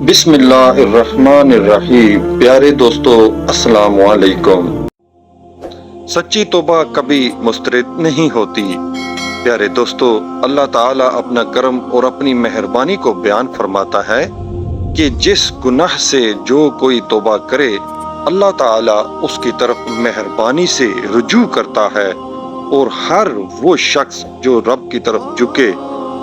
بسم اللہ الرحمن الرحیم۔ پیارے دوستو، السلام علیکم۔ سچی توبہ کبھی مسترد نہیں ہوتی۔ پیارے دوستو، اللہ تعالیٰ اپنا کرم اور اپنی مہربانی کو بیان فرماتا ہے کہ جس گناہ سے جو کوئی توبہ کرے، اللہ تعالیٰ اس کی طرف مہربانی سے رجوع کرتا ہے، اور ہر وہ شخص جو رب کی طرف جھکے،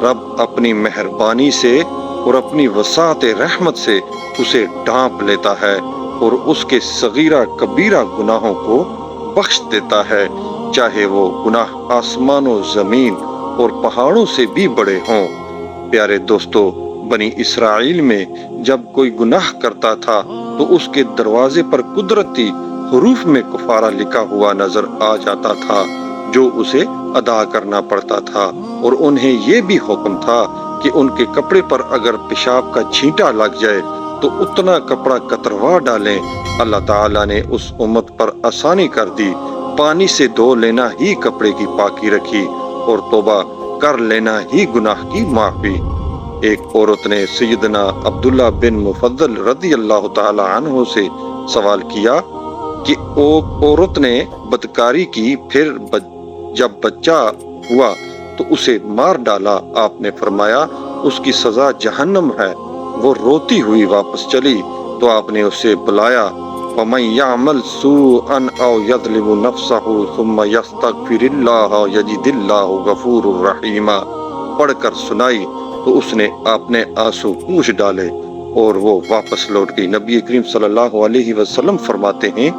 رب اپنی مہربانی سے اور اپنی وسعت رحمت سے اسے ڈھانپ لیتا ہے اور اس کے صغیرہ کبیرہ گناہوں کو بخش دیتا ہے، چاہے وہ گناہ آسمان و زمین اور پہاڑوں سے بھی بڑے ہوں۔ پیارے دوستو، بنی اسرائیل میں جب کوئی گناہ کرتا تھا تو اس کے دروازے پر قدرتی حروف میں کفارہ لکھا ہوا نظر آ جاتا تھا، جو اسے ادا کرنا پڑتا تھا، اور انہیں یہ بھی حکم تھا کہ ان کے کپڑے پر اگر پیشاب کا چھینٹا لگ جائے تو اتنا کپڑا کتروا ڈالیں۔ اللہ تعالیٰ نے اس امت پر آسانی کر دی، پانی سے دھو لینا ہی کپڑے کی پاکی رکھی، اور توبہ کر لینا ہی گناہ کی معافی۔ ایک عورت نے سیدنا عبداللہ بن مفضل رضی اللہ تعالی عنہ سے سوال کیا کہ عورت نے بدکاری کی، پھر جب بچہ ہوا تو اسے مار ڈالا۔ آپ نے فرمایا اس کی سزا جہنم ہے۔ وہ روتی ہوئی واپس چلی تو آپ نے اسے بلایا، وَمَن يَعْمَلْ سُوءًا أَوْ يَظْلِمُ نَفْسَهُ ثُمَّ يَسْتَغْفِرِ اللَّهَ يَجِدِ اللَّهَ غَفُورًا رَحِيمًا پڑھ کر سنائی تو اس نے اپنے آنسو پوچھ ڈالے اور وہ واپس لوٹ گئی۔ نبی کریم صلی اللہ علیہ وسلم فرماتے ہیں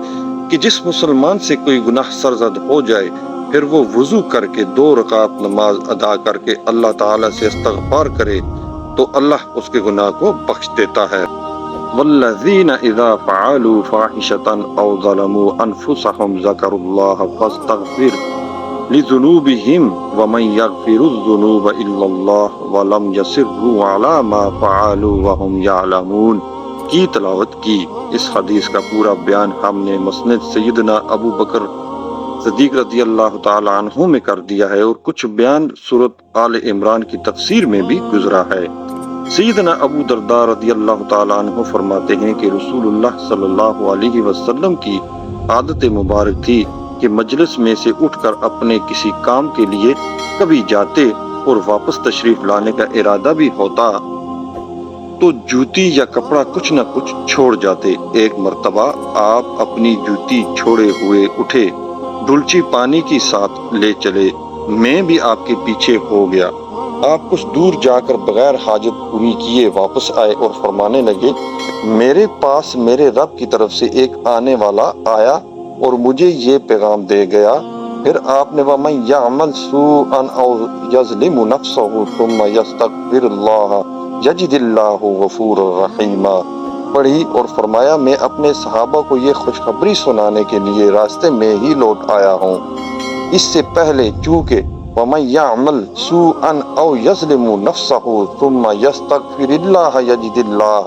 کہ جس مسلمان سے کوئی گناہ سرزد ہو جائے، پھر وہ وضو کر کے 2 رکعت نماز ادا کر کے اللہ تعالیٰ سے استغفار کرے تو اللہ اس کے گناہ کو بخش دیتا ہے۔ وَالَّذِينَ إِذَا فَعَلُوا فَاحِشَةً أَوْ ظَلَمُوا أَنفُسَهُمْ ذَكَرُوا اللَّهَ فَاسْتَغْفَرُوا لِذُنُوبِهِمْ وَمَن يَغْفِرُ الذُّنُوبَ إِلَّا اللَّهُ وَلَمْ يَصِرُّوا عَلَى مَا فَعَلُوا وَهُمْ يَعْلَمُونَ کی تلاوت کی۔ اس حدیث کا پورا بیان ہم نے مسند سیدنا ابو بکر صدیق رضی اللہ تعالی عنہ میں کر دیا ہے، اور کچھ بیان سورۃ آل عمران کی تفسیر میں بھی گزرا ہے۔ سیدنا ابو درداء رضی اللہ تعالی عنہ فرماتے ہیں کہ رسول اللہ صلی اللہ علیہ وسلم کی عادت مبارک تھی کہ مجلس میں سے اٹھ کر اپنے کسی کام کے لیے کبھی جاتے اور واپس تشریف لانے کا ارادہ بھی ہوتا تو جوتی یا کپڑا کچھ نہ کچھ چھوڑ جاتے۔ ایک مرتبہ آپ اپنی جوتی چھوڑے ہوئے اٹھے، ڈلچی پانی کی ساتھ لے چلے، میں بھی آپ کے پیچھے ہو گیا۔ آپ کچھ دور جا کر بغیر حاجت پوری کیے واپس آئے اور فرمانے لگے، میرے پاس میرے رب کی طرف سے ایک آنے والا آیا اور مجھے یہ پیغام دے گیا۔ پھر آپ نے وَمَن يَعْمَلْ سُوءًا أَوْ يَظْلِمُ نَفْسَهُ ثُمَّ يَسْتَغْفِرِ اللَّهَ يَجِدِ اللَّهَ غَفُورًا رَحِيمًا پڑھی اور فرمایا، میں اپنے صحابہ کو یہ خوشخبری سنانے کے لیے راستے میں ہی لوٹ آیا ہوں۔ اس سے پہلے چونکہ وَمَن يَعْمَلْ سُوءًا أَوْ يَظْلِمُ نَفْسَهُ ثُمَّ يَسْتَغْفِرِ اللَّهَ يَجِدِ اللَّهَ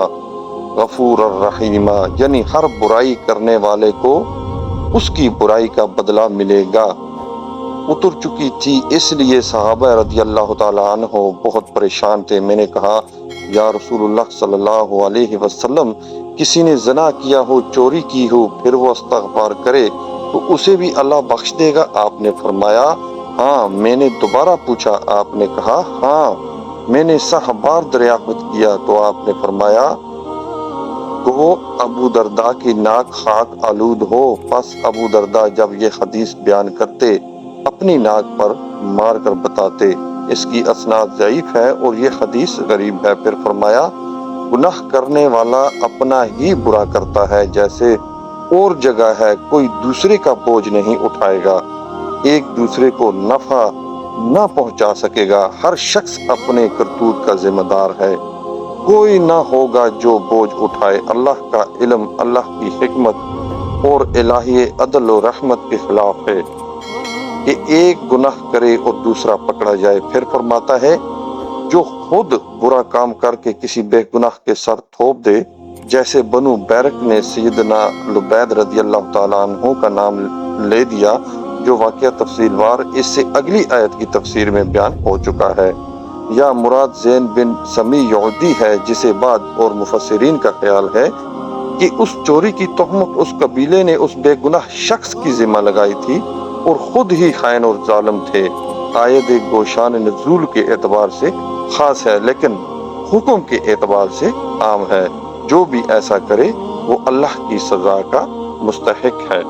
غَفُورًا رَحِيمًا یعنی ہر برائی کرنے والے کو اس کی برائی کا بدلہ ملے گا۔ اتر چکی تھی، اس لیے صحابہ رضی اللہ تعالی عنہ بہت پریشان تھے۔ میں نے کہا، یا رسول اللہ صلی اللہ علیہ وسلم، کسی نے زنا کیا ہو، چوری کی ہو، پھر وہ استغفار کرے تو اسے بھی اللہ بخش دے گا؟ آپ نے فرمایا ہاں۔ میں نے دوبارہ پوچھا، آپ نے کہا ہاں۔ میں نے 7 بار دریافت کیا تو آپ نے فرمایا، گو ابو درداء کی ناک خاک آلود ہو۔ پس ابو درداء جب یہ حدیث بیان کرتے اپنی ناک پر مار کر بتاتے۔ اس کی اسناد ضعیف ہے اور یہ حدیث غریب ہے۔ پھر فرمایا، گناہ کرنے والا اپنا ہی برا کرتا ہے، جیسے اور جگہ ہے کوئی دوسرے کا بوجھ نہیں اٹھائے گا، ایک دوسرے کو نفع نہ پہنچا سکے گا، ہر شخص اپنے کرتوت کا ذمہ دار ہے، کوئی نہ ہوگا جو بوجھ اٹھائے۔ اللہ کا علم، اللہ کی حکمت اور الہی عدل و رحمت کے خلاف ہے کہ ایک گناہ کرے اور دوسرا پکڑا جائے۔ پھر فرماتا ہے، جو خود برا کام کر کے کسی بے گناہ کے سر تھوپ دے، جیسے بنو بیرک نے سیدنا لبید رضی اللہ تعالیٰ عنہ کا نام لے دیا، جو واقعہ تفصیل وار اس سے اگلی آیت کی تفسیر میں بیان ہو چکا ہے۔ یا مراد زین بن سمی یعودی ہے، جسے بعد اور مفسرین کا خیال ہے کہ اس چوری کی تہمت اس قبیلے نے اس بے گناہ شخص کی ذمہ لگائی تھی اور خود ہی خائن اور ظالم تھے۔ آیت گوشان نزول کے اعتبار سے خاص ہے لیکن حکم کے اعتبار سے عام ہے۔ جو بھی ایسا کرے وہ اللہ کی سزا کا مستحق ہے۔